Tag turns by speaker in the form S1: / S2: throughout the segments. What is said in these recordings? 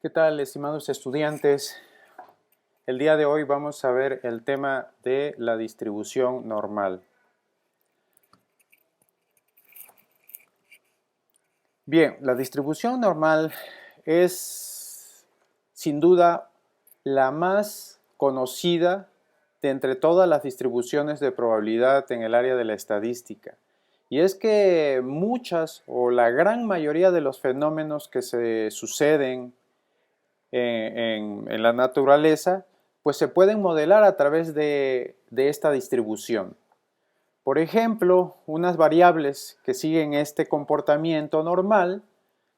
S1: ¿Qué tal, estimados estudiantes? El día de hoy vamos a ver el tema de la distribución normal. Bien, la distribución normal es sin duda la más conocida de entre todas las distribuciones de probabilidad en el área de la estadística. Y es que muchas o la gran mayoría de los fenómenos que se suceden en la naturaleza, pues se pueden modelar a través de esta distribución. Por ejemplo, unas variables que siguen este comportamiento normal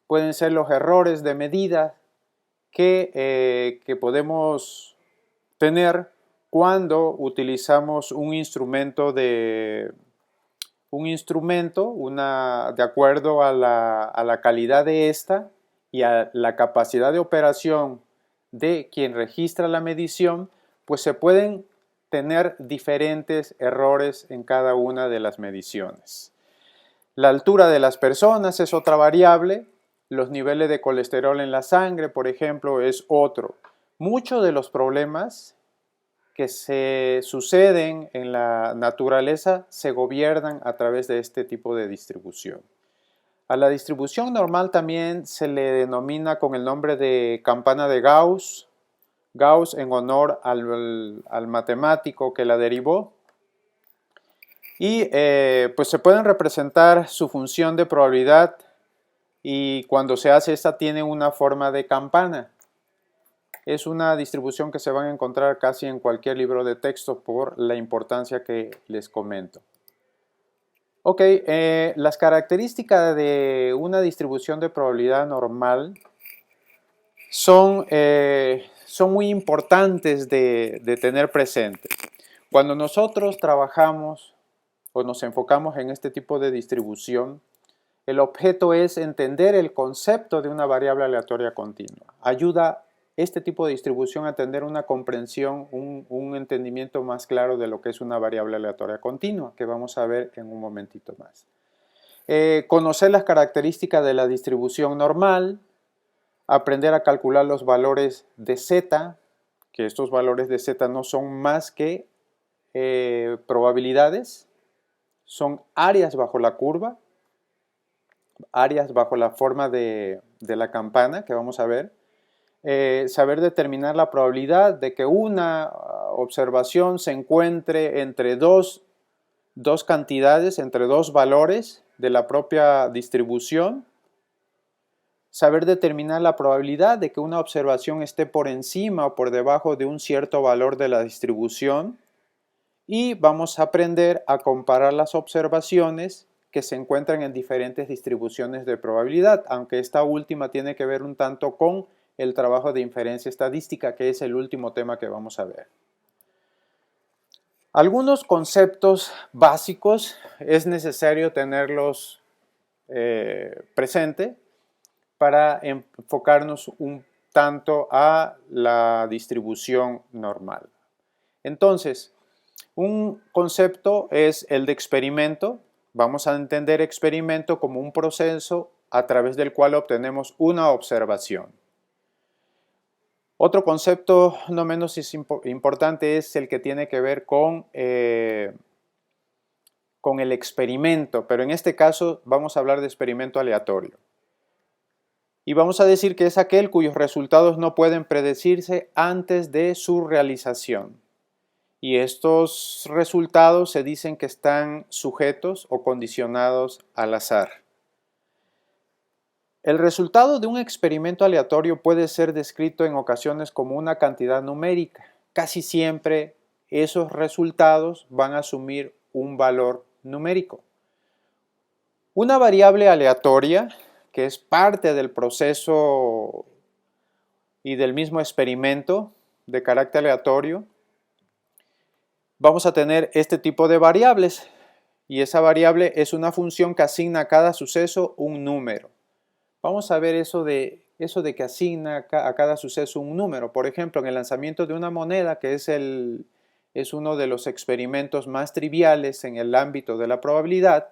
S1: pueden ser los errores de medida que podemos tener cuando utilizamos un instrumento de acuerdo a la calidad de esta y a la capacidad de operación de quien registra la medición, pues se pueden tener diferentes errores en cada una de las mediciones. La altura de las personas es otra variable, los niveles de colesterol en la sangre, por ejemplo, es otro. Muchos de los problemas que se suceden en la naturaleza se gobiernan a través de este tipo de distribución. A la distribución normal también se le denomina con el nombre de campana de Gauss, Gauss en honor al matemático que la derivó. Y pues se pueden representar su función de probabilidad y cuando se hace esta tiene una forma de campana. Es una distribución que se van a encontrar casi en cualquier libro de texto por la importancia que les comento. Ok, las características de una distribución de probabilidad normal son muy importantes de tener presentes. Cuando nosotros trabajamos o nos enfocamos en este tipo de distribución, el objeto es entender el concepto de una variable aleatoria continua. Ayuda este tipo de distribución a tener una comprensión, un entendimiento más claro de lo que es una variable aleatoria continua, que vamos a ver en un momentito más. Conocer las características de la distribución normal, aprender a calcular los valores de z, que estos valores de z no son más que probabilidades, son áreas bajo la curva, áreas bajo la forma de la campana que vamos a ver. Saber determinar la probabilidad de que una observación se encuentre entre dos cantidades, entre dos valores de la propia distribución. Saber determinar la probabilidad de que una observación esté por encima o por debajo de un cierto valor de la distribución. Y vamos a aprender a comparar las observaciones que se encuentran en diferentes distribuciones de probabilidad, aunque esta última tiene que ver un tanto con el trabajo de inferencia estadística, que es el último tema que vamos a ver. Algunos conceptos básicos es necesario tenerlos presente para enfocarnos un tanto a la distribución normal. Entonces, un concepto es el de experimento. Vamos a entender experimento como un proceso a través del cual obtenemos una observación. Otro concepto no menos importante es el que tiene que ver con el experimento, pero en este caso vamos a hablar de experimento aleatorio. Y vamos a decir que es aquel cuyos resultados no pueden predecirse antes de su realización. Y estos resultados se dicen que están sujetos o condicionados al azar. El resultado de un experimento aleatorio puede ser descrito en ocasiones como una cantidad numérica. Casi siempre esos resultados van a asumir un valor numérico. Una variable aleatoria, que es parte del proceso y del mismo experimento de carácter aleatorio, vamos a tener este tipo de variables y esa variable es una función que asigna a cada suceso un número. Vamos a ver eso de que asigna a cada suceso un número. Por ejemplo, en el lanzamiento de una moneda, que es uno de los experimentos más triviales en el ámbito de la probabilidad,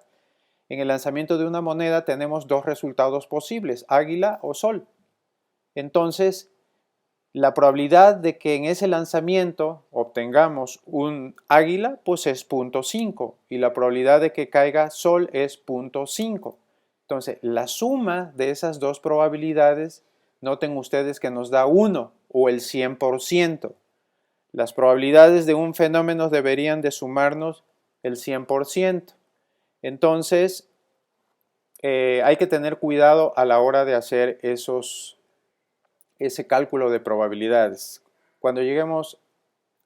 S1: en el lanzamiento de una moneda tenemos dos resultados posibles, águila o sol. Entonces, la probabilidad de que en ese lanzamiento obtengamos un águila, pues es 0.5 y la probabilidad de que caiga sol es 0.5. Entonces, la suma de esas dos probabilidades, noten ustedes que nos da 1 o el 100%. Las probabilidades de un fenómeno deberían de sumarnos el 100%. Entonces, hay que tener cuidado a la hora de hacer ese cálculo de probabilidades. Cuando lleguemos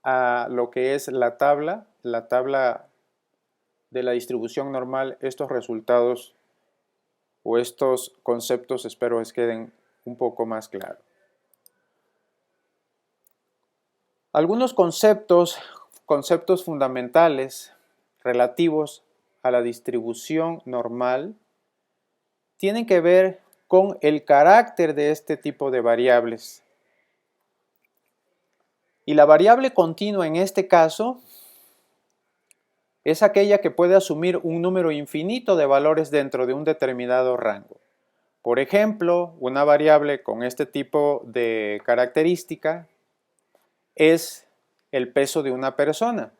S1: a lo que es la tabla de la distribución normal, estos resultados o estos conceptos espero que queden un poco más claros. Algunos conceptos fundamentales relativos a la distribución normal tienen que ver con el carácter de este tipo de variables. Y la variable continua en este caso es aquella que puede asumir un número infinito de valores dentro de un determinado rango. Por ejemplo, una variable con este tipo de característica es el peso de una persona.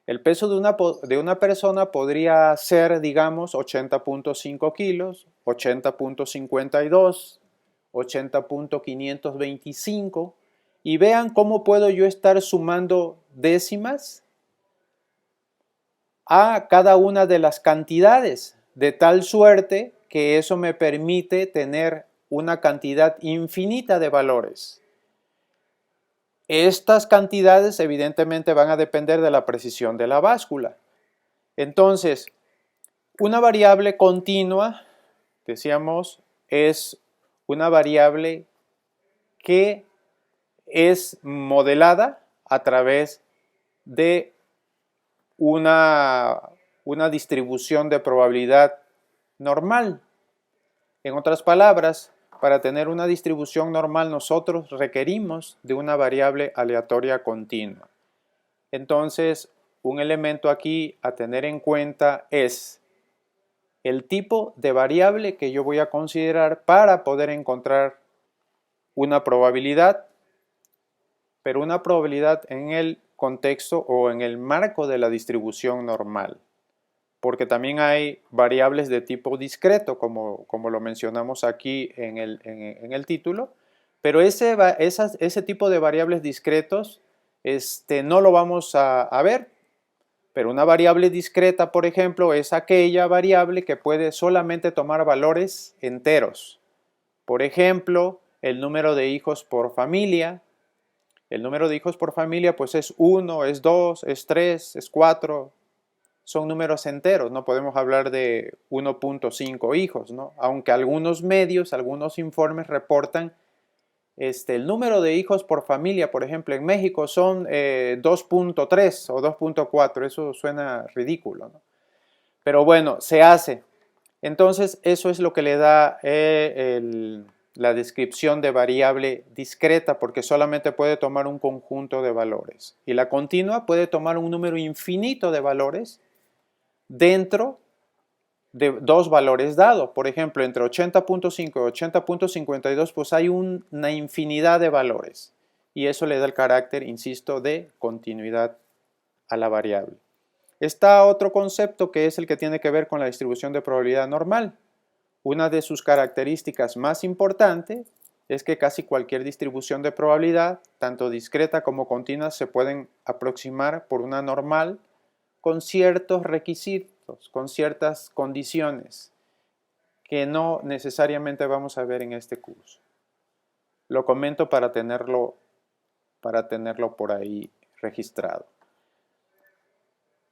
S1: El peso de una persona podría ser, digamos, 80.5 kilos, 80.52, 80.525 y vean cómo puedo yo estar sumando décimas a cada una de las cantidades, de tal suerte que eso me permite tener una cantidad infinita de valores. Estas cantidades evidentemente van a depender de la precisión de la báscula. Entonces, una variable continua, decíamos, es una variable que es modelada a través de una distribución de probabilidad normal. En otras palabras, para tener una distribución normal nosotros requerimos de una variable aleatoria continua. Entonces, un elemento aquí a tener en cuenta es el tipo de variable que yo voy a considerar para poder encontrar una probabilidad, pero una probabilidad en el contexto o en el marco de la distribución normal. Porque también hay variables de tipo discreto, como lo mencionamos aquí en el título, pero ese tipo de variables discretos no lo vamos a ver. Pero una variable discreta, por ejemplo, es aquella variable que puede solamente tomar valores enteros. Por ejemplo, el número de hijos por familia. El número de hijos por familia pues es 1, es 2, es 3, es 4. Son números enteros, no podemos hablar de 1.5 hijos, ¿no? Aunque algunos medios, algunos informes reportan el número de hijos por familia, por ejemplo, en México son 2.3 o 2.4, eso suena ridículo, ¿no? Pero bueno, se hace. Entonces, eso es lo que le da la descripción de variable discreta, porque solamente puede tomar un conjunto de valores. Y la continua puede tomar un número infinito de valores dentro de dos valores dados. Por ejemplo, entre 80.5 y 80.52 pues hay una infinidad de valores y eso le da el carácter, insisto, de continuidad a la variable. Está otro concepto que es el que tiene que ver con la distribución de probabilidad normal. Una de sus características más importantes es que casi cualquier distribución de probabilidad, tanto discreta como continua, se pueden aproximar por una normal con ciertos requisitos, con ciertas condiciones que no necesariamente vamos a ver en este curso. Lo comento para tenerlo por ahí registrado.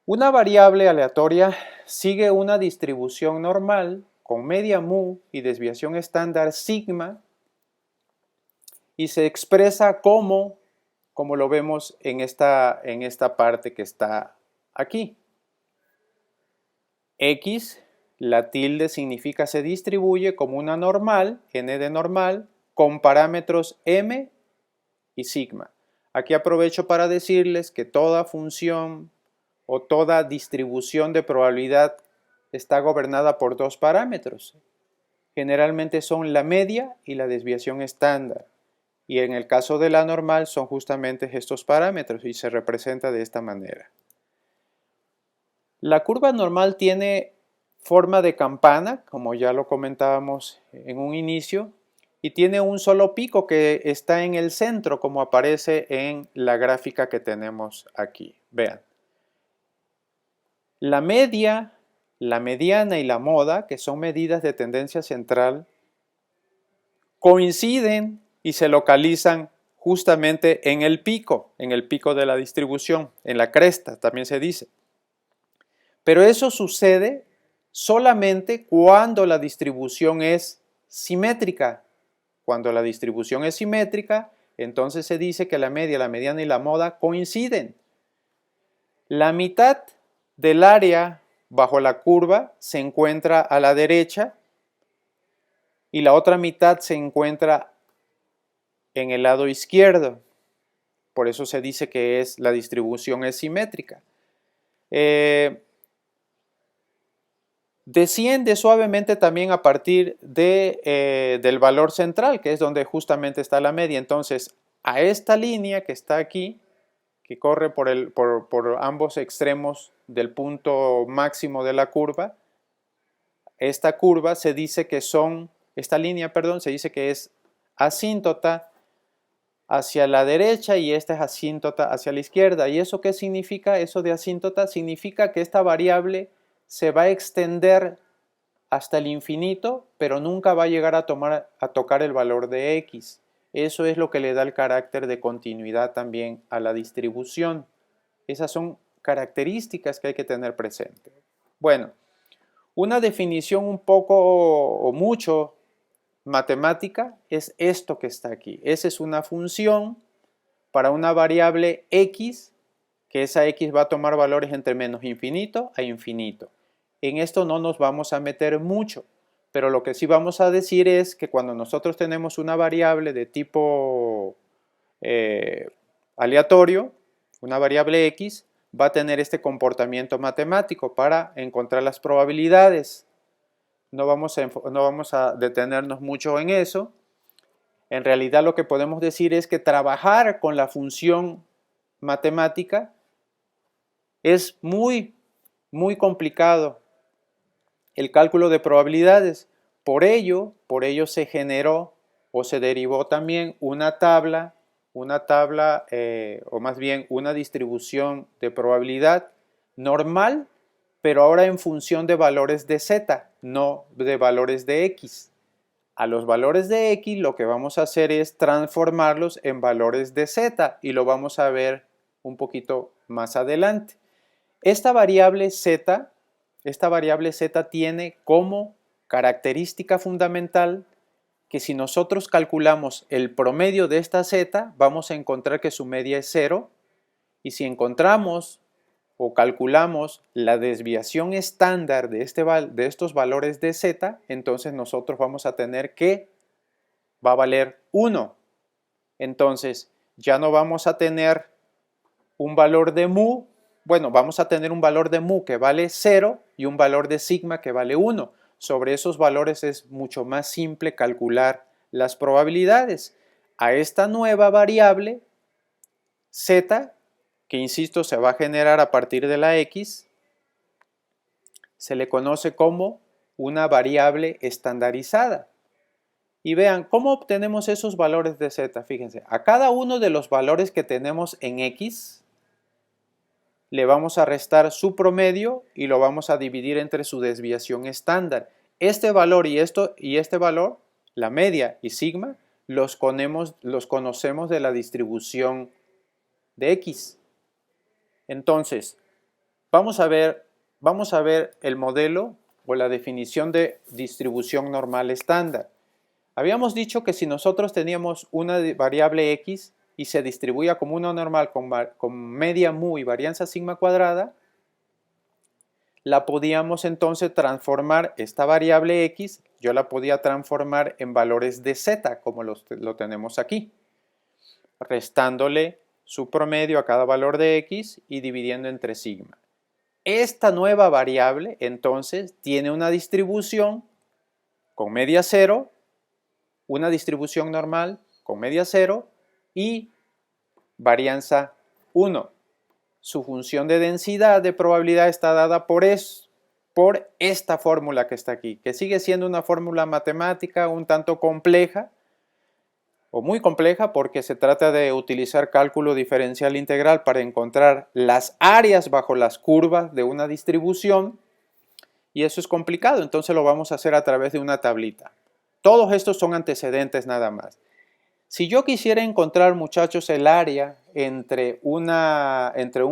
S1: Una variable aleatoria sigue una distribución normal con media mu y desviación estándar sigma y se expresa como lo vemos en esta parte que está aquí. X, la tilde significa se distribuye como una normal, n de normal, con parámetros m y sigma. Aquí aprovecho para decirles que toda función o toda distribución de probabilidad está gobernada por dos parámetros. Generalmente son la media y la desviación estándar. y en el caso de la normal son justamente estos parámetros y se representa de esta manera. La curva normal tiene forma de campana, como ya lo comentábamos en un inicio, y tiene un solo pico que está en el centro, como aparece en la gráfica que tenemos aquí. Vean. La media, la mediana y la moda, que son medidas de tendencia central, coinciden y se localizan justamente en el pico de la distribución, en la cresta, también se dice. Pero eso sucede solamente cuando la distribución es simétrica. Cuando la distribución es simétrica, entonces se dice que la media, la mediana y la moda coinciden. La mitad del área bajo la curva se encuentra a la derecha y la otra mitad se encuentra en el lado izquierdo. Por eso se dice que la distribución es simétrica. Desciende suavemente también a partir del valor central, que es donde justamente está la media. Entonces, a esta línea que está aquí, que corre por ambos extremos del punto máximo de la curva, esta curva se dice que esta línea, perdón, se dice que es asíntota hacia la derecha y esta es asíntota hacia la izquierda. ¿Y eso qué significa? Eso de asíntota significa que esta variable se va a extender hasta el infinito, pero nunca va a llegar a tocar el valor de x. Eso es lo que le da el carácter de continuidad también a la distribución. Esas son características que hay que tener presente. Bueno, una definición un poco o mucho matemática es esto que está aquí. Esa es una función para una variable x, que esa x va a tomar valores entre menos infinito a infinito. En esto no nos vamos a meter mucho, pero lo que sí vamos a decir es que cuando nosotros tenemos una variable de tipo aleatorio, una variable x, va a tener este comportamiento matemático para encontrar las probabilidades. No vamos a detenernos mucho en eso. En realidad lo que podemos decir es que trabajar con la función matemática es muy complicado. El cálculo de probabilidades. Por ello se generó o se derivó también una tabla, o más bien una distribución de probabilidad normal, pero ahora en función de valores de z, no de valores de x. A los valores de x lo que vamos a hacer es transformarlos en valores de z y lo vamos a ver un poquito más adelante. Esta variable z tiene como característica fundamental que si nosotros calculamos el promedio de esta z, vamos a encontrar que su media es 0, y si encontramos o calculamos la desviación estándar de estos valores de z, entonces nosotros vamos a tener que va a valer 1. Entonces ya no vamos a tener un valor de mu. Bueno, vamos a tener un valor de mu que vale 0 y un valor de sigma que vale 1. Sobre esos valores es mucho más simple calcular las probabilidades. A esta nueva variable, z, que insisto se va a generar a partir de la x, se le conoce como una variable estandarizada. Y vean, ¿cómo obtenemos esos valores de z? Fíjense, a cada uno de los valores que tenemos en x, le vamos a restar su promedio y lo vamos a dividir entre su desviación estándar. Este valor y este valor, la media y sigma, los conocemos de la distribución de x. Entonces, vamos a ver el modelo o la definición de distribución normal estándar. Habíamos dicho que si nosotros teníamos una variable x y se distribuía como una normal con media mu y varianza sigma cuadrada, la podíamos entonces transformar, esta variable x, yo la podía transformar en valores de z, como lo tenemos aquí, restándole su promedio a cada valor de x y dividiendo entre sigma. Esta nueva variable entonces tiene una distribución con media 0, una distribución normal con media 0 y varianza 1. Su función de densidad de probabilidad está dada por esta fórmula que está aquí, que sigue siendo una fórmula matemática un tanto compleja, o muy compleja, porque se trata de utilizar cálculo diferencial integral para encontrar las áreas bajo las curvas de una distribución, y eso es complicado, entonces lo vamos a hacer a través de una tablita. Todos estos son antecedentes nada más. Si yo quisiera encontrar, muchachos, el área entre un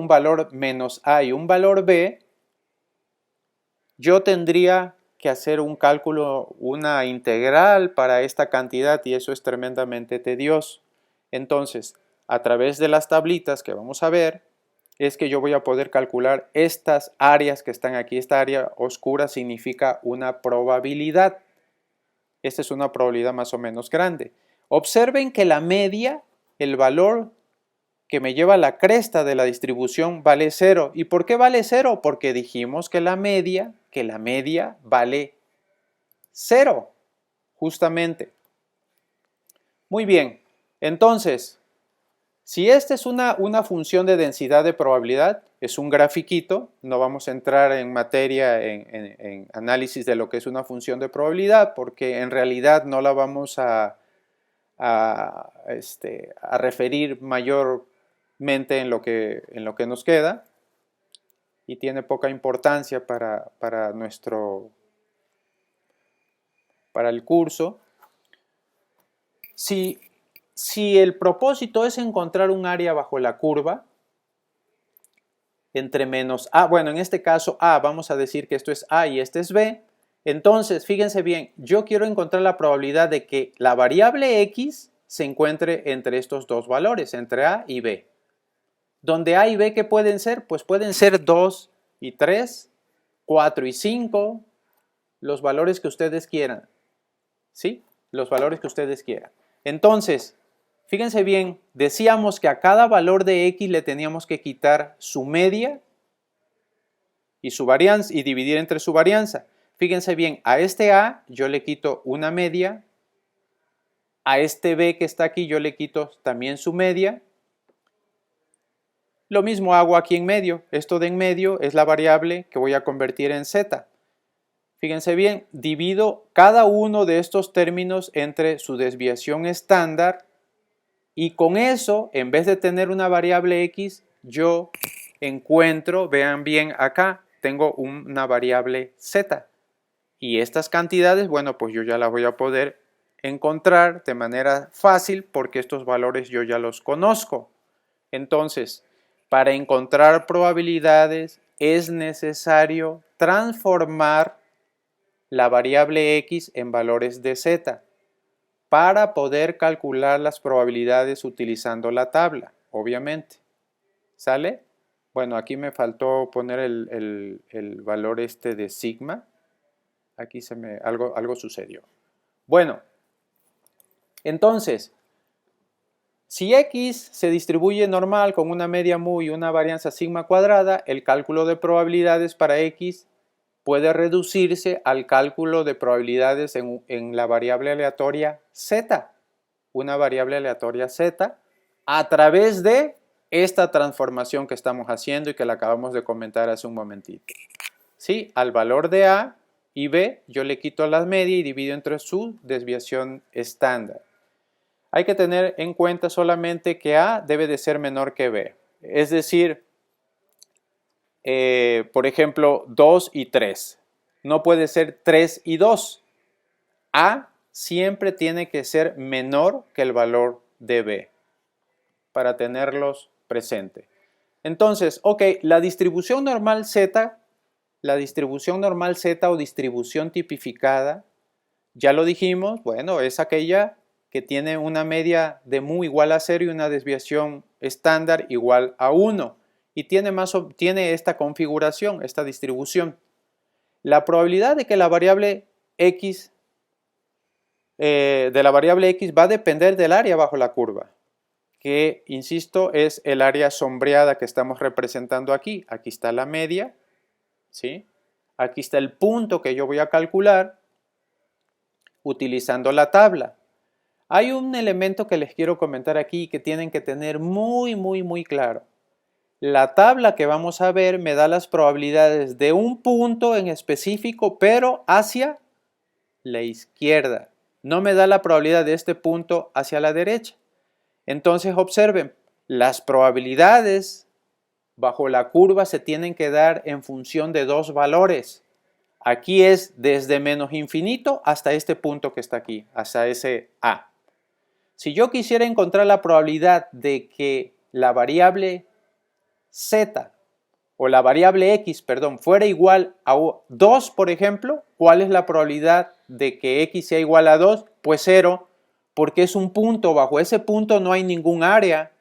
S1: valor menos A y un valor B, yo tendría que hacer un cálculo, una integral para esta cantidad, y eso es tremendamente tedioso. Entonces, a través de las tablitas que vamos a ver, es que yo voy a poder calcular estas áreas que están aquí. Esta área oscura significa una probabilidad. Esta es una probabilidad más o menos grande. Observen que la media, el valor que me lleva a la cresta de la distribución, vale 0. ¿Y por qué vale 0? Porque dijimos que la media vale 0, justamente. Muy bien, entonces, si esta es una función de densidad de probabilidad, es un grafiquito, no vamos a entrar en materia, en análisis de lo que es una función de probabilidad, porque en realidad no la vamos a referir mayormente en lo que nos queda, y tiene poca importancia para el curso. Si el propósito es encontrar un área bajo la curva entre menos A, bueno, en este caso A, vamos a decir que esto es A y este es B, entonces fíjense bien, yo quiero encontrar la probabilidad de que la variable X se encuentre entre estos dos valores, entre A y B. Donde A y B, ¿qué pueden ser? Pues pueden ser 2 y 3, 4 y 5, los valores que ustedes quieran, ¿sí? Los valores que ustedes quieran. Entonces, fíjense bien, decíamos que a cada valor de X le teníamos que quitar su media y su varianza y dividir entre su varianza. Fíjense bien, a este A yo le quito una media, a este B que está aquí yo le quito también su media. Lo mismo hago aquí en medio. Esto de en medio es la variable que voy a convertir en z. Fíjense bien, divido cada uno de estos términos entre su desviación estándar, y con eso, en vez de tener una variable x, yo encuentro, vean bien acá, tengo una variable z. Y estas cantidades, bueno, pues yo ya las voy a poder encontrar de manera fácil porque estos valores yo ya los conozco. Entonces, para encontrar probabilidades es necesario transformar la variable x en valores de z para poder calcular las probabilidades utilizando la tabla, obviamente. ¿Sale? Bueno, aquí me faltó poner el valor de sigma. Aquí algo sucedió. Bueno, entonces, si X se distribuye normal con una media mu y una varianza sigma cuadrada, el cálculo de probabilidades para X puede reducirse al cálculo de probabilidades en la variable aleatoria Z, una variable aleatoria Z, a través de esta transformación que estamos haciendo y que la acabamos de comentar hace un momentito. ¿Sí? Al valor de A y B yo le quito la media y divido entre su desviación estándar. Hay que tener en cuenta solamente que A debe de ser menor que B. Es decir, por ejemplo, 2 y 3. No puede ser 3 y 2. A siempre tiene que ser menor que el valor de B para tenerlos presente. Entonces, ok, la distribución normal Z o distribución tipificada, ya lo dijimos, bueno, es aquella que tiene una media de mu igual a 0 y una desviación estándar igual a 1. Y tiene esta configuración, esta distribución. La probabilidad de que la variable x va a depender del área bajo la curva, que, insisto, es el área sombreada que estamos representando aquí. Aquí está la media, ¿sí? Aquí está el punto que yo voy a calcular utilizando la tabla. Hay un elemento que les quiero comentar aquí que tienen que tener muy claro. La tabla que vamos a ver me da las probabilidades de un punto en específico, pero hacia la izquierda. No me da la probabilidad de este punto hacia la derecha. Entonces observen, las probabilidades bajo la curva se tienen que dar en función de dos valores. Aquí es desde menos infinito hasta este punto que está aquí, hasta ese A. Si yo quisiera encontrar la probabilidad de que la variable Z o la variable X, perdón, fuera igual a 2, por ejemplo, ¿cuál es la probabilidad de que X sea igual a 2? Pues 0, porque es un punto. Bajo ese punto no hay ningún área.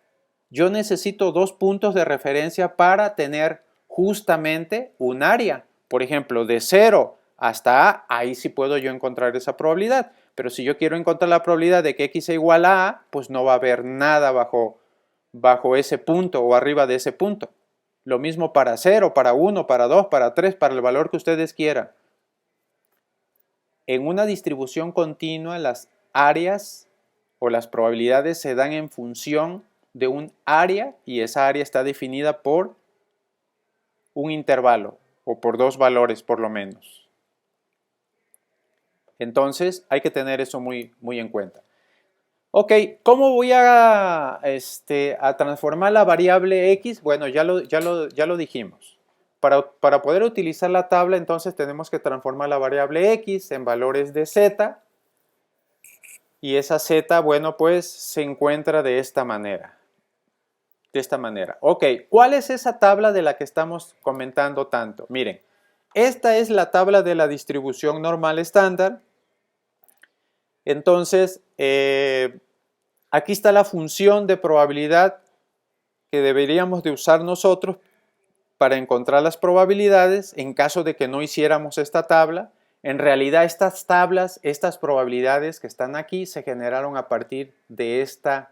S1: Yo necesito dos puntos de referencia para tener justamente un área. Por ejemplo, de 0 hasta A, ahí sí puedo yo encontrar esa probabilidad. Pero si yo quiero encontrar la probabilidad de que X sea igual a A, pues no va a haber nada bajo ese punto o arriba de ese punto. Lo mismo para 0, para 1, para 2, para 3, para el valor que ustedes quieran. En una distribución continua, las áreas o las probabilidades se dan en función de un área y esa área está definida por un intervalo o por dos valores por lo menos. Entonces hay que tener eso muy en cuenta. Ok, ¿cómo voy a transformar la variable X? Bueno, ya lo dijimos. Para poder utilizar la tabla, entonces tenemos que transformar la variable X en valores de Z. Y esa Z, bueno, pues se encuentra de esta manera. Ok, ¿cuál es esa tabla de la que estamos comentando tanto? Miren, esta es la tabla de la distribución normal estándar. Entonces, aquí está la función de probabilidad que deberíamos de usar nosotros para encontrar las probabilidades en caso de que no hiciéramos esta tabla. En realidad estas tablas, estas probabilidades que están aquí se generaron a partir de esta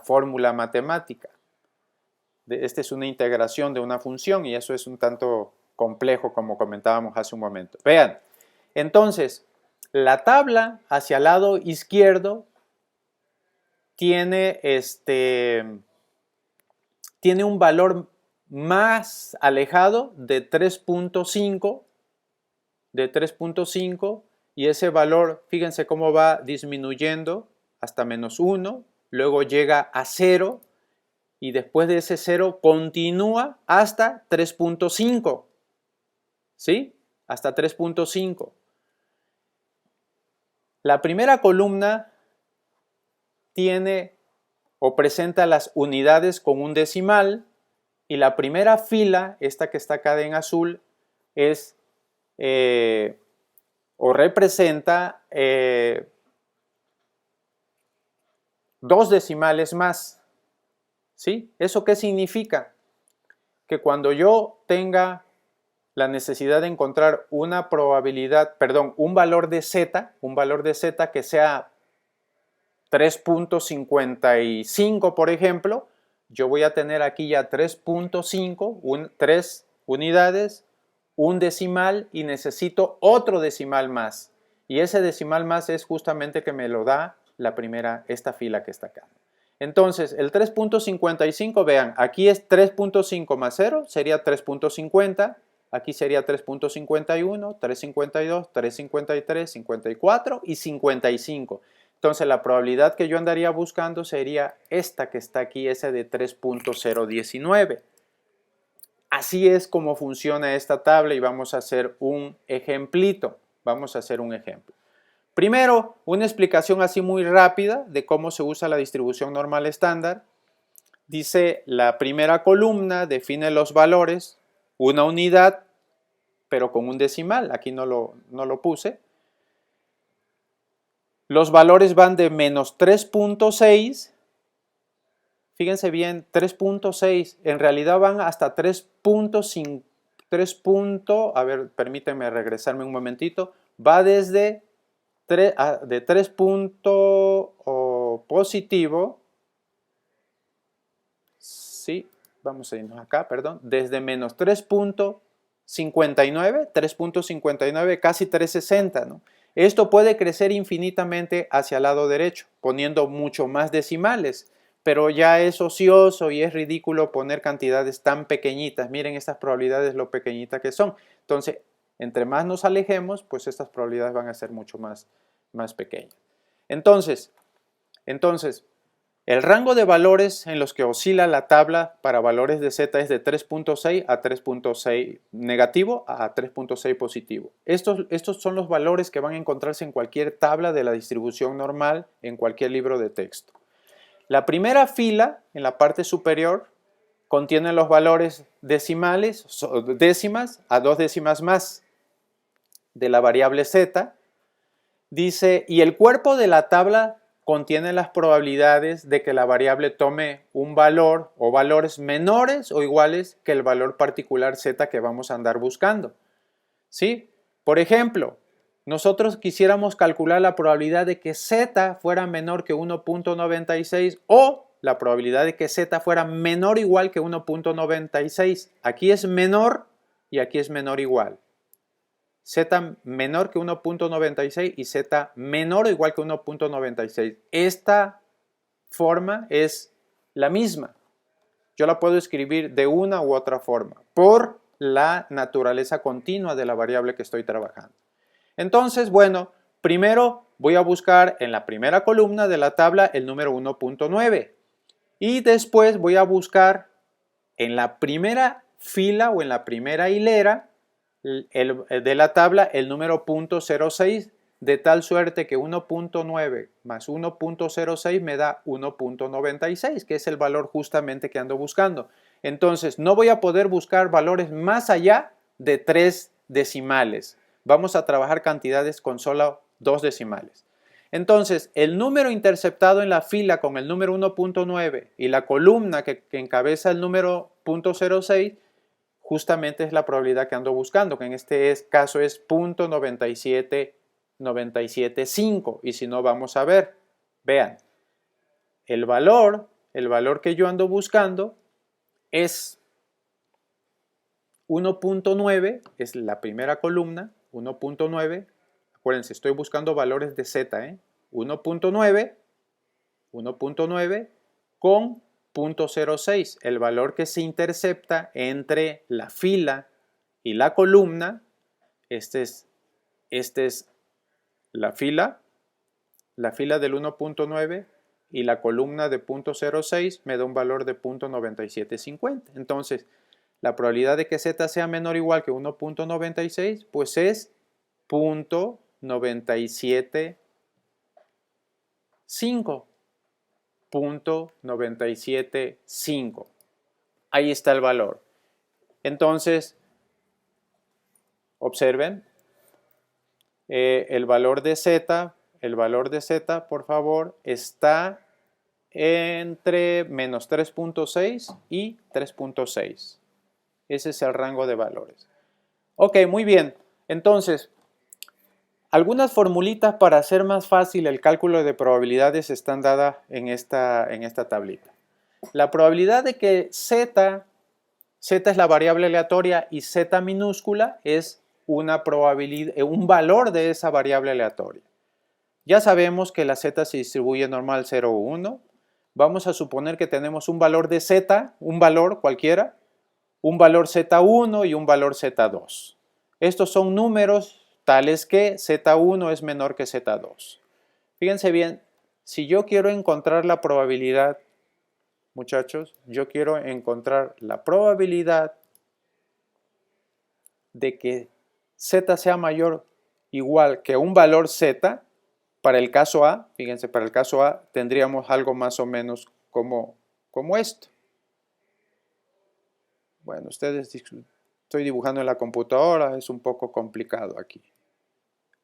S1: fórmula matemática. Esta es una integración de una función y eso es un tanto complejo como comentábamos hace un momento. Vean, entonces, la tabla hacia el lado izquierdo tiene un valor más alejado de 3.5 y ese valor, fíjense cómo va disminuyendo hasta -1, luego llega a 0 y después de ese 0 continúa hasta 3.5, ¿sí? Hasta 3.5. La primera columna tiene o presenta las unidades con un decimal y la primera fila, esta que está acá en azul, es o representa dos decimales más. ¿Sí? ¿Eso qué significa? Que cuando yo tenga la necesidad de encontrar una probabilidad, perdón, un valor de Z que sea 3.55, por ejemplo, yo voy a tener aquí ya 3.5, 3 unidades, un decimal y necesito otro decimal más. Y ese decimal más es justamente que me lo da esta fila que está acá. Entonces, el 3.55, vean, aquí es 3.5 más 0, sería 3.50, aquí sería 3.51, 3.52, 3.53, 54 y 55. Entonces, la probabilidad que yo andaría buscando sería esta que está aquí, esa de 3.019. Así es como funciona esta tabla y vamos a hacer un ejemplito. Vamos a hacer un ejemplo. Primero, una explicación así muy rápida de cómo se usa la distribución normal estándar. Dice la primera columna, define los valores, una unidad, pero con un decimal. Aquí no lo puse. Los valores van de menos 3.6. Fíjense bien, 3.6. En realidad van hasta 3.5. A ver, permítanme regresarme un momentito. Va desde de 3 punto positivo, sí, vamos a irnos acá, perdón, desde menos 3.59, casi 360, ¿no? Esto puede crecer infinitamente hacia el lado derecho, poniendo mucho más decimales, pero ya es ocioso y es ridículo poner cantidades tan pequeñitas. Miren estas probabilidades lo pequeñitas que son. Entonces, entre más nos alejemos, pues estas probabilidades van a ser mucho más pequeñas. Entonces, el rango de valores en los que oscila la tabla para valores de z es de 3.6 a 3.6 negativo a 3.6 positivo. Estos son los valores que van a encontrarse en cualquier tabla de la distribución normal en cualquier libro de texto. La primera fila, en la parte superior, contiene los valores decimales, décimas a 2 décimas más de la variable z. Dice, y el cuerpo de la tabla contiene las probabilidades de que la variable tome un valor o valores menores o iguales que el valor particular z que vamos a andar buscando. ¿Sí? Por ejemplo, nosotros quisiéramos calcular la probabilidad de que z fuera menor que 1.96 o la probabilidad de que z fuera menor o igual que 1.96. Aquí es menor y aquí es menor o igual. Z menor que 1.96 y Z menor o igual que 1.96. Esta forma es la misma. Yo la puedo escribir de una u otra forma por la naturaleza continua de la variable que estoy trabajando. Entonces, bueno, primero voy a buscar en la primera columna de la tabla el número 1.9 y después voy a buscar en la primera fila o en la primera hilera de la tabla el número 0.06, de tal suerte que 1.9 más 1.06 me da 1.96, que es el valor justamente que ando buscando. Entonces no voy a poder buscar valores más allá de 3 decimales. Vamos a trabajar cantidades con solo 2 decimales. Entonces, el número interceptado en la fila con el número 1.9 y la columna que encabeza el número 0.06 justamente es la probabilidad que ando buscando, que en este caso es 0.97975. Y si no, vamos a ver, vean, el valor que yo ando buscando es 1.9, es la primera columna, 1.9, acuérdense, estoy buscando valores de z, 1.9 con 0.06, el valor que se intercepta entre la fila y la columna. Este es la fila del 1.9 y la columna de 0.06 me da un valor de 0.9750. Entonces, la probabilidad de que z sea menor o igual que 1.96, pues es 0.975. 0.975. Ahí está el valor. Entonces, observen, el valor de z, por favor, está entre menos 3.6 y 3.6. Ese es el rango de valores. Ok, muy bien. Entonces, algunas formulitas para hacer más fácil el cálculo de probabilidades están dadas en esta tablita. La probabilidad de que z es la variable aleatoria y z minúscula es una probabilidad, un valor de esa variable aleatoria. Ya sabemos que la z se distribuye normal 0 o 1. Vamos a suponer que tenemos un valor de z, un valor cualquiera, un valor z1 y un valor z2. Estos son números tales que z1 es menor que z2. Fíjense bien, si yo quiero encontrar la probabilidad, muchachos, yo quiero encontrar la probabilidad de que z sea mayor o igual que un valor z, para el caso A, fíjense, para el caso A tendríamos algo más o menos como esto. Bueno, ustedes, estoy dibujando en la computadora, es un poco complicado aquí.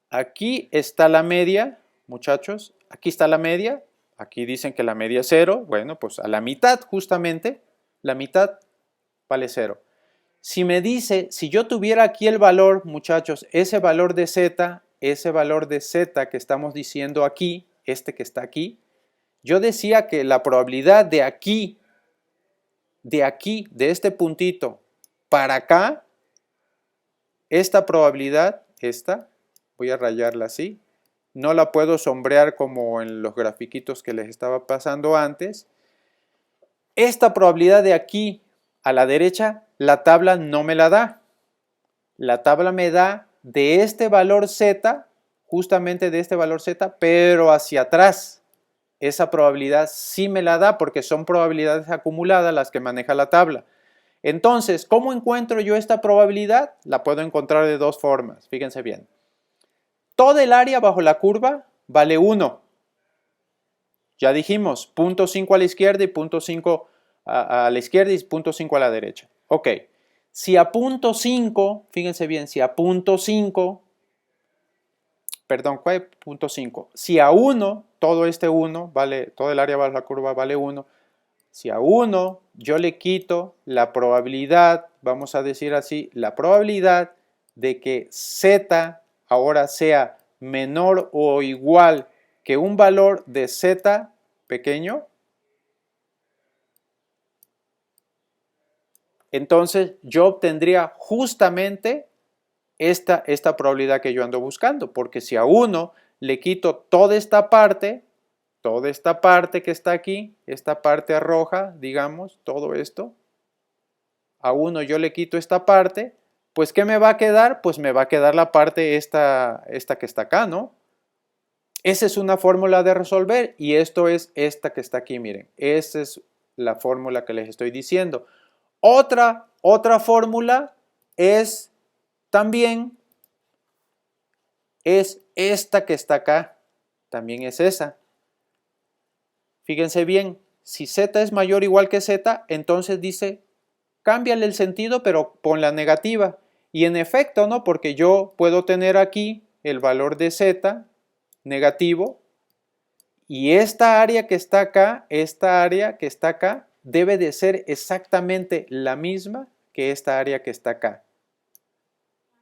S1: Aquí está la media, muchachos, aquí está la media, aquí dicen que la media es 0, bueno, pues a la mitad justamente, la mitad vale 0. Si me dice, si yo tuviera aquí el valor, muchachos, ese valor de z que estamos diciendo aquí, este que está aquí, yo decía que la probabilidad de aquí, de este puntito para acá, esta probabilidad, voy a rayarla así, no la puedo sombrear como en los grafiquitos que les estaba pasando antes. Esta probabilidad de aquí a la derecha, la tabla no me la da. La tabla me da de este valor z, justamente de este valor z, pero hacia atrás. Esa probabilidad sí me la da porque son probabilidades acumuladas las que maneja la tabla. Entonces, ¿cómo encuentro yo esta probabilidad? La puedo encontrar de dos formas, fíjense bien. Toda el área bajo la curva vale 1. Ya dijimos, 0.5 a la izquierda y 0.5 a la izquierda y 0.5 a la derecha. Ok, si a 0.5, fíjense bien, si a 0.5, perdón, ¿cuál es 0.5? Si a 1, todo este 1, vale, todo el área bajo la curva vale 1. Si a 1 yo le quito la probabilidad, vamos a decir así, la probabilidad de que z ahora sea menor o igual que un valor de z pequeño, entonces yo obtendría justamente esta probabilidad que yo ando buscando, porque si a 1 le quito toda esta parte que está aquí, esta parte roja, digamos, todo esto, a 1 yo le quito esta parte, pues ¿qué me va a quedar? Pues me va a quedar la parte esta que está acá, ¿no? Esa es una fórmula de resolver y esto es esta que está aquí, miren. Esa es la fórmula que les estoy diciendo. Otra fórmula es también es esta que está acá. También es esa. Fíjense bien, si z es mayor o igual que z, entonces dice, cámbiale el sentido, pero pon la negativa. Y en efecto, ¿no? Porque yo puedo tener aquí el valor de z negativo y esta área que está acá, debe de ser exactamente la misma que esta área que está acá.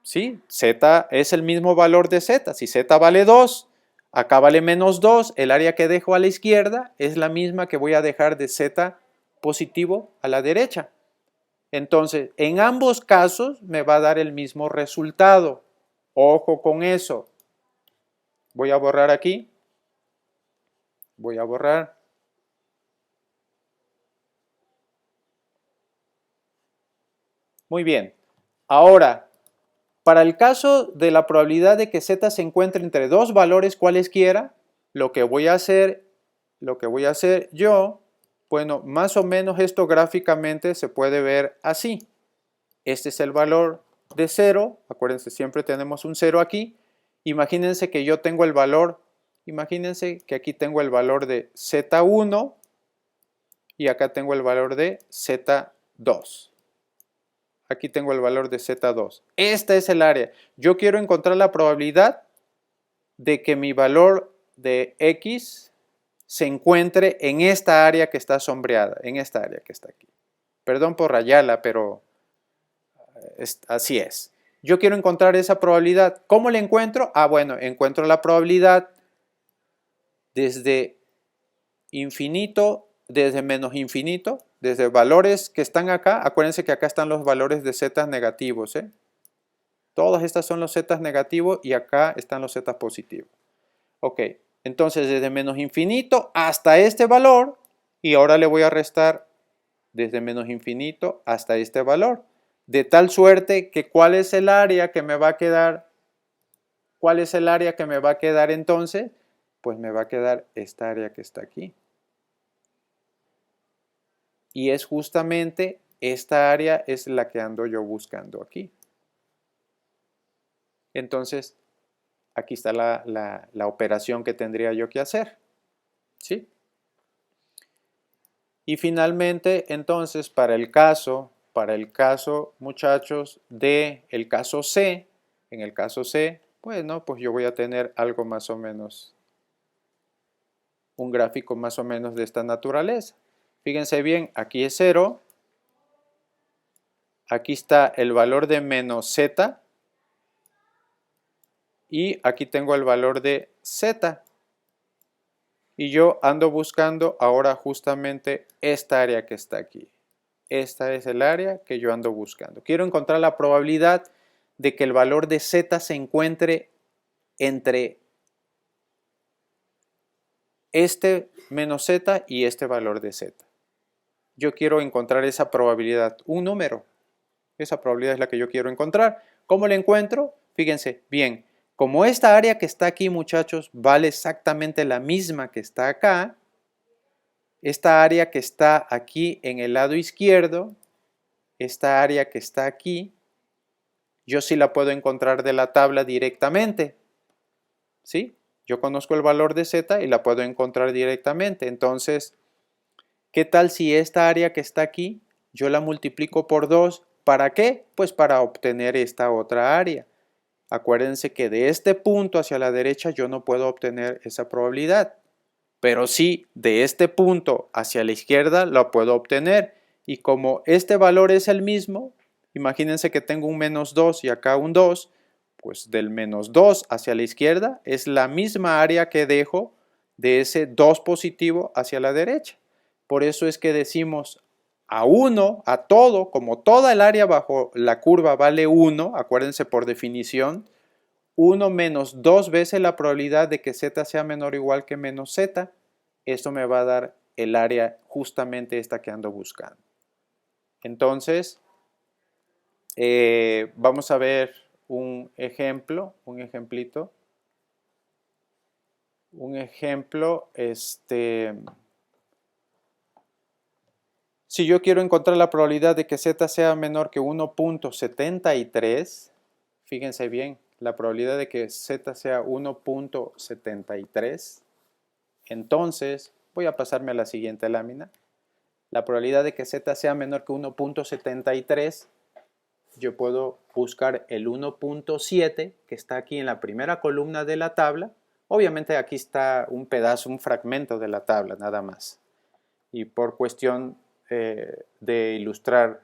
S1: ¿Sí? Z es el mismo valor de z. Si z vale 2, acá vale menos 2, el área que dejo a la izquierda es la misma que voy a dejar de z positivo a la derecha. Entonces, en ambos casos me va a dar el mismo resultado. Ojo con eso. Voy a borrar aquí. Voy a borrar. Muy bien. Ahora, para el caso de la probabilidad de que z se encuentre entre dos valores cualesquiera, lo que voy a hacer yo, bueno, más o menos esto gráficamente se puede ver así. Este es el valor de 0, acuérdense, siempre tenemos un 0 aquí. Imagínense que yo tengo el valor, imagínense que aquí tengo el valor de z1 y acá tengo el valor de z2. Aquí tengo el valor de z2. Esta es el área. Yo quiero encontrar la probabilidad de que mi valor de x se encuentre en esta área que está sombreada, en esta área que está aquí. Perdón por rayarla, pero así es. Yo quiero encontrar esa probabilidad. ¿Cómo la encuentro? Ah, bueno, encuentro la probabilidad desde infinito, desde menos infinito, desde valores que están acá. Acuérdense que acá están los valores de z negativos, ¿eh? Todas estas son los z negativos y acá están los z positivos. Ok, entonces desde menos infinito hasta este valor y ahora le voy a restar desde menos infinito hasta este valor. De tal suerte que ¿cuál es el área que me va a quedar? ¿Cuál es el área que me va a quedar entonces? Pues me va a quedar esta área que está aquí. Y es justamente esta área es la que ando yo buscando aquí. Entonces, aquí está la operación que tendría yo que hacer. ¿Sí? Y finalmente, entonces, para el caso, muchachos, el caso C, en el caso C, bueno, pues yo voy a tener algo más o menos, un gráfico más o menos de esta naturaleza. Fíjense bien, aquí es 0, aquí está el valor de menos z, y aquí tengo el valor de z. Y yo ando buscando ahora justamente esta área que está aquí. Esta es el área que yo ando buscando. Quiero encontrar la probabilidad de que el valor de z se encuentre entre este menos z y este valor de z. Yo quiero encontrar esa probabilidad, un número. Esa probabilidad es la que yo quiero encontrar. ¿Cómo la encuentro? Fíjense, bien, como esta área que está aquí, muchachos, vale exactamente la misma que está acá, esta área que está aquí en el lado izquierdo, esta área que está aquí, yo sí la puedo encontrar de la tabla directamente. ¿Sí? Yo conozco el valor de z y la puedo encontrar directamente. Entonces, ¿qué tal si esta área que está aquí, yo la multiplico por 2? ¿Para qué? Pues para obtener esta otra área. Acuérdense que de este punto hacia la derecha yo no puedo obtener esa probabilidad. Pero sí, de este punto hacia la izquierda lo puedo obtener. Y como este valor es el mismo, imagínense que tengo un menos 2 y acá un 2, pues del menos 2 hacia la izquierda es la misma área que dejo de ese 2 positivo hacia la derecha. Por eso es que decimos a 1, a todo, como toda el área bajo la curva vale 1, acuérdense por definición, 1 menos 2 veces la probabilidad de que z sea menor o igual que menos z, esto me va a dar el área justamente esta que ando buscando. Entonces, vamos a ver un ejemplo, un ejemplito. Un ejemplo, si yo quiero encontrar la probabilidad de que z sea menor que 1.73, fíjense bien, la probabilidad de que z sea 1.73, entonces voy a pasarme a la siguiente lámina. La probabilidad de que z sea menor que 1.73, yo puedo buscar el 1.7 que está aquí en la primera columna de la tabla. Obviamente aquí está un pedazo, un fragmento de la tabla nada más. Y por cuestión de ilustrar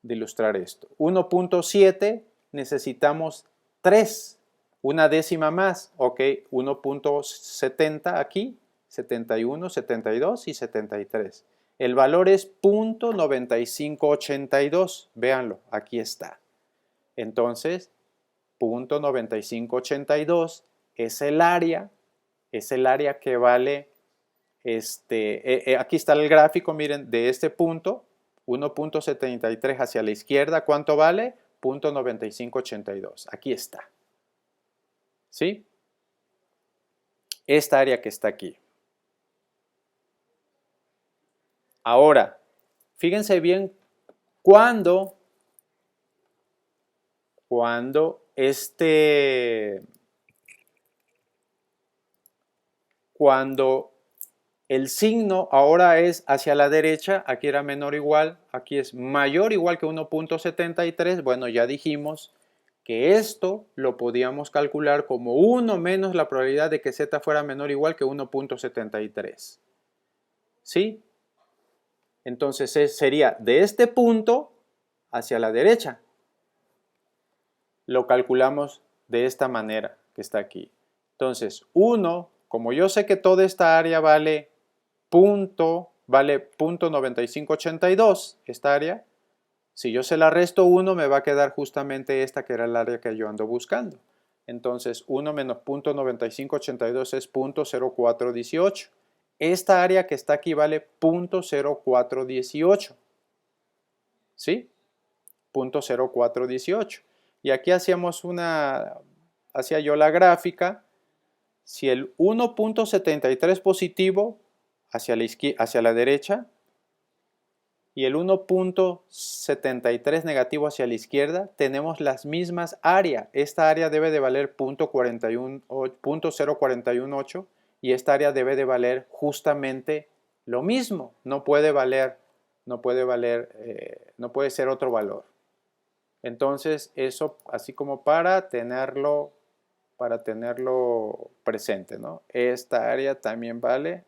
S1: esto. 1.7 necesitamos 3, una décima más, ok, 1.70 aquí, 71, 72 y 73. El valor es 0.9582, véanlo, aquí está. Entonces, 0.9582 es el área que vale, aquí está el gráfico, miren, de este punto, 1.73 hacia la izquierda, ¿cuánto vale? 0.9582, aquí está. ¿Sí? Esta área que está aquí. Ahora, fíjense bien cuando el signo ahora es hacia la derecha, aquí era menor o igual, aquí es mayor o igual que 1.73, bueno, ya dijimos que esto lo podíamos calcular como 1 menos la probabilidad de que z fuera menor o igual que 1.73. ¿Sí? Entonces sería de este punto hacia la derecha. Lo calculamos de esta manera que está aquí. Entonces 1, como yo sé que toda esta área vale 0.9582, esta área, si yo se la resto 1 me va a quedar justamente esta que era el área que yo ando buscando. Entonces 1 menos 0.9582 es 0.0418. Esta área que está aquí vale 0.0418. ¿Sí? 0.0418. Y aquí hacía yo la gráfica. Si el 1.73 positivo hacia la derecha y el 1.73 negativo hacia la izquierda, tenemos las mismas áreas. Esta área debe de valer 0.0418 y esta área debe de valer justamente lo mismo. No puede ser otro valor. Entonces, eso así como para tenerlo presente, ¿no? Esta área también vale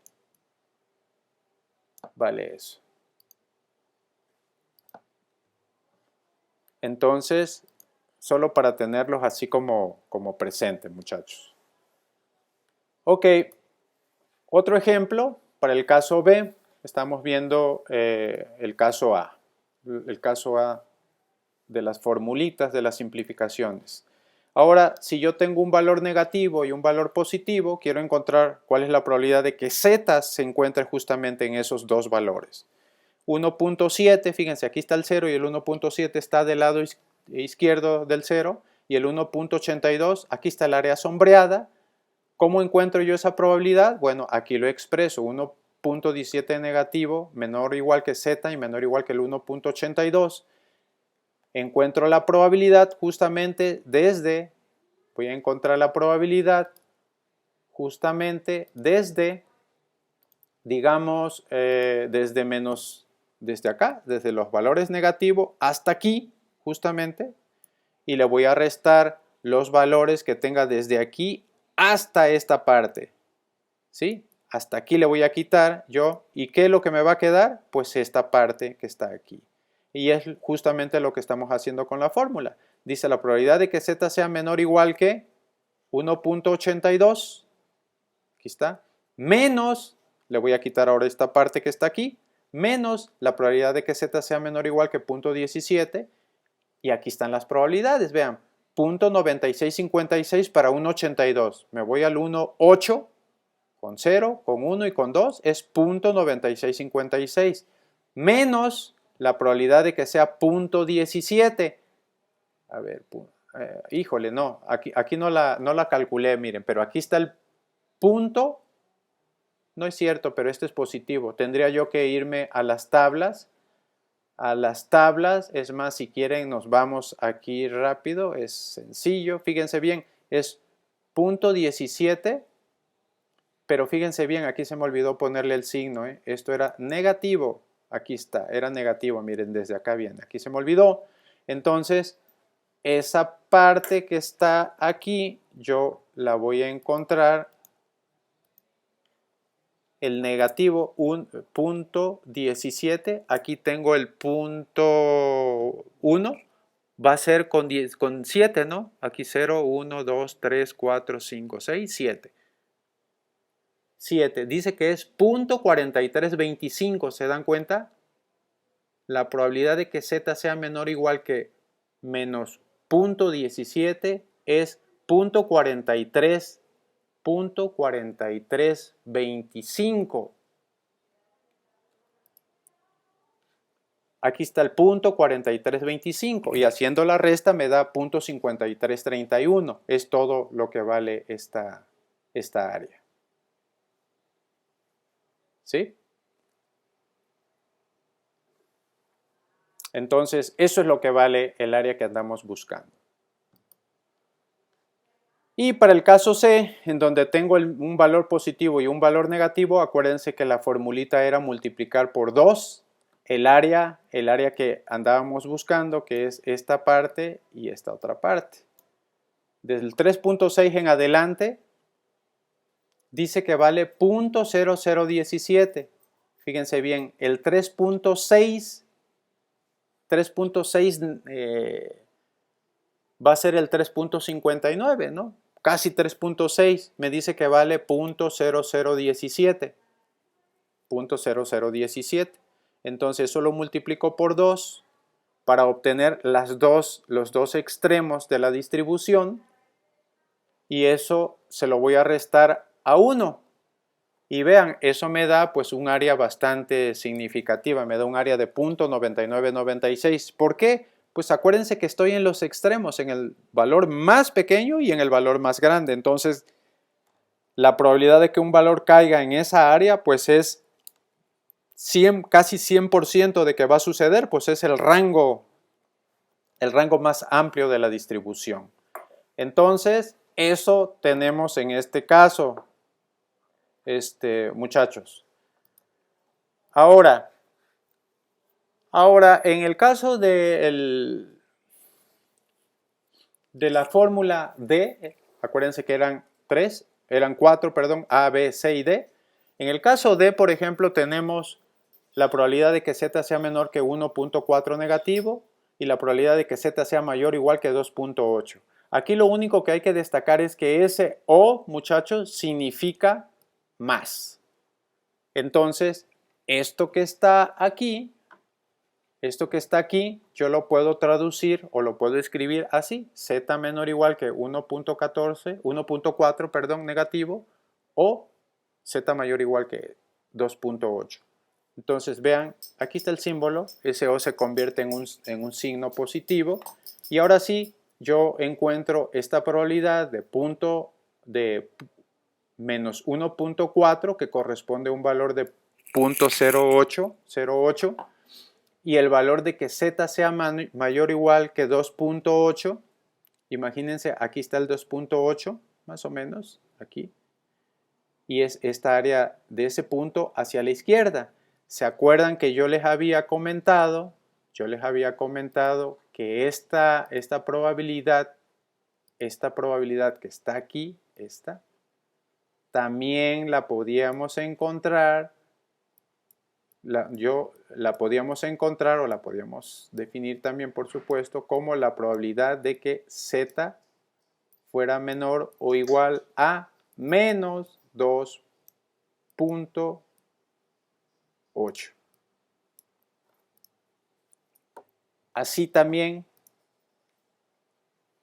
S1: eso. Entonces, solo para tenerlos así como presente, muchachos. Ok, otro ejemplo para el caso B, estamos viendo el caso A de las formulitas de las simplificaciones. Ahora, si yo tengo un valor negativo y un valor positivo, quiero encontrar cuál es la probabilidad de que z se encuentre justamente en esos dos valores. 1.7, fíjense, aquí está el 0 y el 1.7 está del lado izquierdo del 0 y el 1.82, aquí está el área sombreada. ¿Cómo encuentro yo esa probabilidad? Bueno, aquí lo expreso, 1.17 negativo menor o igual que z y menor o igual que el 1.82. Encuentro la probabilidad justamente desde, voy a encontrar la probabilidad justamente desde, digamos, desde acá, desde los valores negativos hasta aquí, justamente, y le voy a restar los valores que tenga desde aquí hasta esta parte, ¿sí? Hasta aquí le voy a quitar yo, ¿y qué es lo que me va a quedar? Pues esta parte que está aquí. Y es justamente lo que estamos haciendo con la fórmula. Dice la probabilidad de que z sea menor o igual que 1.82, aquí está, menos, le voy a quitar ahora esta parte que está aquí, menos la probabilidad de que z sea menor o igual que 0.17, y aquí están las probabilidades, vean, 0.9656 para 1.82, me voy al 1.8, con 0, con 1 y con 2 es 0.9656, menos la probabilidad de que sea 0.17. A ver, híjole, no, aquí no la calculé, miren, pero aquí está el punto, no es cierto, pero este es positivo. Tendría yo que irme a las tablas. Es más, si quieren nos vamos aquí rápido, es sencillo, fíjense bien, es 0.17, pero fíjense bien, aquí se me olvidó ponerle el signo, esto era negativo, aquí está, era negativo, miren, desde acá viene, aquí se me olvidó. Entonces, esa parte que está aquí, yo la voy a encontrar, el negativo, punto 17, aquí tengo el punto 1, va a ser con 7, ¿no? Aquí 0, 1, 2, 3, 4, 5, 6, 7. 7, dice que es 0.4325, ¿se dan cuenta? La probabilidad de que z sea menor o igual que menos 0.17 es 0.4325. Aquí está el punto 4325 y haciendo la resta me da 0.5331. Es todo lo que vale esta área. ¿Sí? Entonces, eso es lo que vale el área que andamos buscando. Y para el caso C, en donde tengo un valor positivo y un valor negativo, acuérdense que la formulita era multiplicar por 2 el área que andábamos buscando, que es esta parte y esta otra parte. Desde el 3.6 en adelante, dice que vale 0.0017. Fíjense bien, el 3.6 va a ser el 3.59, ¿no? Casi 3.6, me dice que vale 0.0017. 0.0017. Entonces eso lo multiplico por 2 para obtener los dos extremos de la distribución y eso se lo voy a restar a 1. Y vean, eso me da pues un área bastante significativa, me da un área de 0.9996. ¿Por qué? Pues acuérdense que estoy en los extremos, en el valor más pequeño y en el valor más grande. Entonces, la probabilidad de que un valor caiga en esa área pues es casi 100% de que va a suceder, pues es el rango más amplio de la distribución. Entonces, eso tenemos en este caso, muchachos. Ahora, en el caso de la fórmula D, acuérdense que eran 4, A, B, C y D. En el caso D, por ejemplo, tenemos la probabilidad de que Z sea menor que 1.4 negativo y la probabilidad de que Z sea mayor o igual que 2.8. Aquí lo único que hay que destacar es que ese O, muchachos, significa más. Entonces, esto que está aquí, Esto que está aquí, yo lo puedo traducir o lo puedo escribir así, z menor o igual que 1.4, perdón, negativo, o z mayor o igual que 2.8. Entonces vean, aquí está el símbolo, ese O se convierte en un signo positivo, y ahora sí, yo encuentro esta probabilidad de menos 1.4, que corresponde a un valor de 0.0808, y el valor de que z sea mayor o igual que 2.8, imagínense, aquí está el 2.8, más o menos, aquí, y es esta área de ese punto hacia la izquierda. ¿Se acuerdan que yo les había comentado que esta probabilidad que está aquí, también la podíamos encontrar, la podíamos definir también, por supuesto, como la probabilidad de que z fuera menor o igual a menos 2.8. Así también,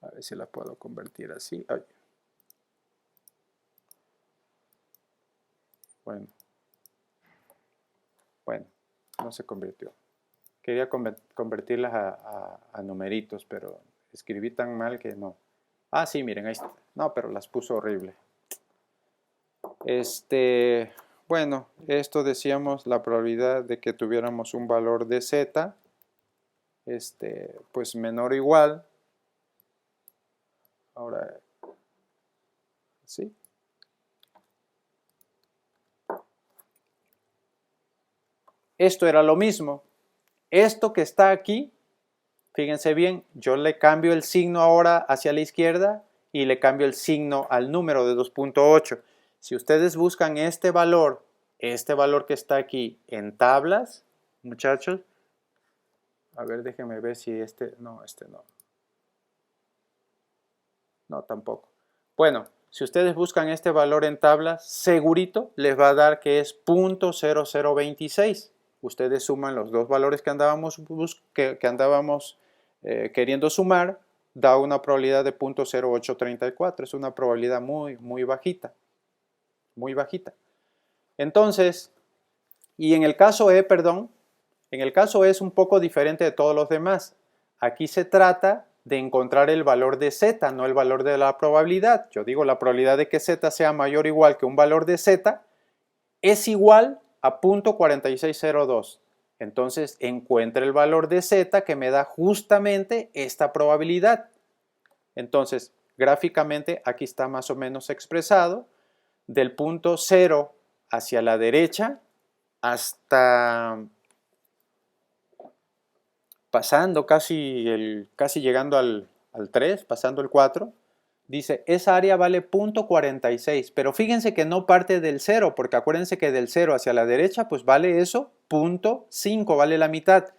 S1: a ver si la puedo convertir así. Ay. Bueno, no se convirtió. Quería convertirlas a numeritos, pero escribí tan mal que no. Ah, sí, miren, ahí está. No, pero las puso horrible. Bueno, esto decíamos la probabilidad de que tuviéramos un valor de z, pues menor o igual. Ahora, ¿sí? Esto era lo mismo. Esto que está aquí, fíjense bien, yo le cambio el signo ahora hacia la izquierda y le cambio el signo al número de 2.8. Si ustedes buscan este valor que está aquí en tablas, muchachos, a ver, déjenme ver si no. No, tampoco. Bueno, si ustedes buscan este valor en tablas, segurito les va a dar que es 0.0026. Ustedes suman los dos valores que andábamos queriendo sumar, da una probabilidad de 0.0834. Es una probabilidad muy, muy bajita. Muy bajita. Entonces, y en el caso E, en el caso E es un poco diferente de todos los demás. Aquí se trata de encontrar el valor de z, no el valor de la probabilidad. Yo digo, la probabilidad de que z sea mayor o igual que un valor de z es igual a 0.4602. Entonces, encuentre el valor de z que me da justamente esta probabilidad. Entonces, gráficamente, aquí está más o menos expresado. Del punto 0 hacia la derecha hasta pasando casi llegando al 3, pasando el 4, dice, esa área vale 0.46, pero fíjense que no parte del 0, porque acuérdense que del 0 hacia la derecha, pues vale eso, 0.5, vale la mitad.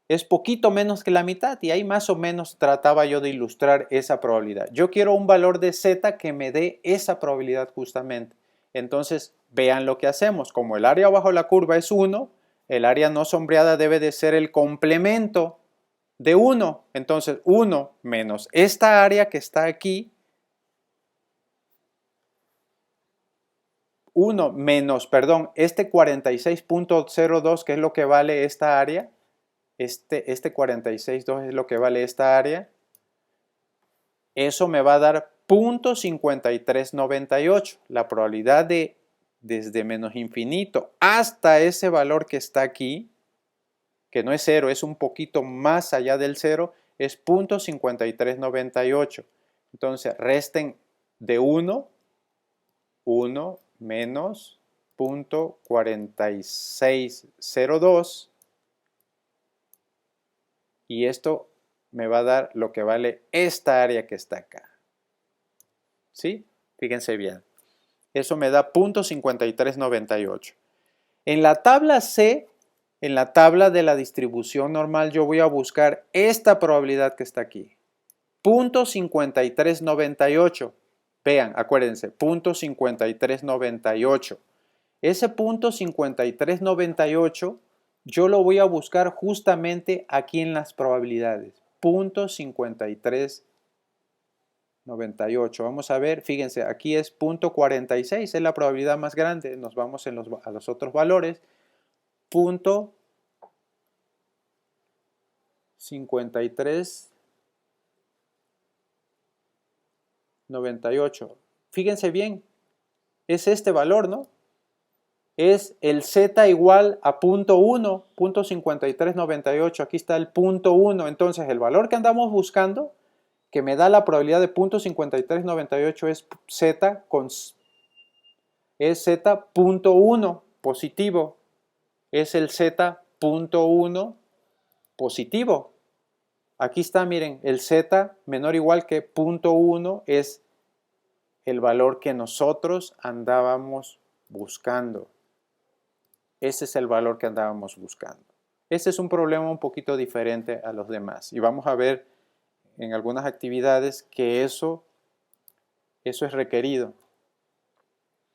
S1: Es poquito menos que la mitad, y ahí más o menos trataba yo de ilustrar esa probabilidad. Yo quiero un valor de z que me dé esa probabilidad justamente. Entonces, vean lo que hacemos. Como el área bajo la curva es 1, el área no sombreada debe de ser el complemento de 1. Entonces, 1 menos esta área que está aquí, 1 menos, perdón, este 46.02, que es lo que vale esta área, este 46.2 es lo que vale esta área, eso me va a dar 0.5398. La probabilidad de desde menos infinito hasta ese valor que está aquí, que no es 0, es un poquito más allá del 0, es 0.5398. Entonces, resten de 1 menos 0.4602, y esto me va a dar lo que vale esta área que está acá. ¿Sí? Fíjense bien. Eso me da 0.5398. En la tabla C, en la tabla de la distribución normal, yo voy a buscar esta probabilidad que está aquí. 0.5398. Vean, acuérdense, 0.5398. Ese 0.5398 yo lo voy a buscar justamente aquí en las probabilidades. 0.5398. Vamos a ver, fíjense, aquí es 0.46, es la probabilidad más grande. Nos vamos a los otros valores. 0.5398. Fíjense bien, es este valor, ¿no? Es el z igual a 0.1, 0.5398. Aquí está el 0.1. Entonces, el valor que andamos buscando, que me da la probabilidad de 0.5398, es z.1 positivo. Es el z.1 positivo. Aquí está, miren, el z menor o igual que 0.1 es el valor que nosotros andábamos buscando. Ese es el valor que andábamos buscando. Este es un problema un poquito diferente a los demás. Y vamos a ver en algunas actividades que eso es requerido.